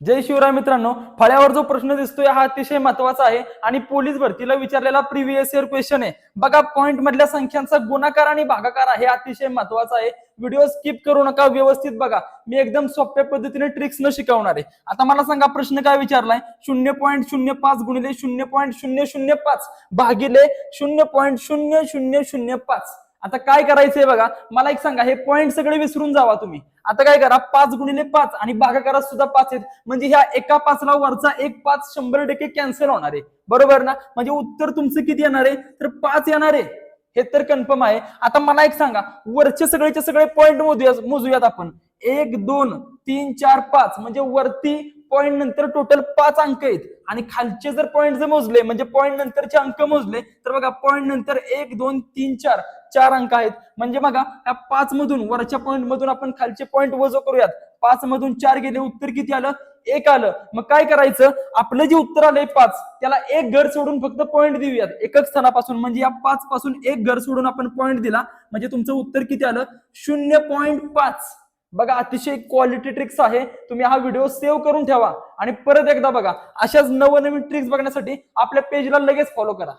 जय शिवराय मित्रांनो, फळ्यावर जो प्रश्न दिसतोय हा अतिशय महत्वाचा आहे आणि पोलीस भरतीला विचारलेला प्रिव्हियस इयर क्वेश्चन आहे। बघा, पॉइंट मधल्या संख्यांचा गुणाकार आणि भागाकार हे अतिशय महत्वाचा आहे। व्हिडिओ स्किप करू नका, व्यवस्थित बघा। मी एकदम सोप्या पद्धतीने ट्रिक्स न शिकवणार आहे। आता मला सांगा, प्रश्न काय विचारलाय? 0.05 गुणिले 0.005 भागिले 0.0005। आता काय करायचंय बघा, मला एक सांगा, हे पॉइंट सगळे विसरून जावा तुम्ही। आता काय करा, 5 गुणिले 5 आणि भागाकारात सुद्धा 5 आहेत, म्हणजे ह्या एका 5ला वरचा एक 5 100% कॅन्सल होणार आहे, बरोबर ना? म्हणजे उत्तर तुमचं किती येणार आहे? तर 5 येणार आहे, हे तर कन्फर्म आहे। आता मला एक सांगा, वरचे सगळेचे सगळे पॉइंट मोजूयात आपण। 1 2 3 4 5 म्हणजे वरती पॉइंट नंतर टोटल 5 अंक आहेत आणि खालचे जर पॉइंट जर मोजले म्हणजे पॉइंट नंतरचे अंक मोजले तर बघा, पॉइंट नंतर 1 2 3 4 4 अंक आहेत। म्हणजे बघा, या 5 मधून वरच्या पॉइंट मधून आपण खालचे पॉइंट वजा करूयात। 5 मधून 4 गेले, उत्तर किती आलं? 1 आलं। मग काय करायचं, आपलं जे उत्तर आलंय 5 त्याला एक घर सोडून फक्त पॉइंट देऊयात एकक स्थानापासून। म्हणजे या 5 पासून एक घर सोडून आपण पॉइंट दिला म्हणजे तुमचं उत्तर किती आलं? 0.5। बघा, अतिशय क्वालिटी ट्रिक्स आहे, तुम्ही हा व्हिडिओ सेव्ह करून ठेवा आणि परत एकदा बघा। अशाच नवनवीन ट्रिक्स बघण्यासाठी आपल्या पेजला लगेच फॉलो करा।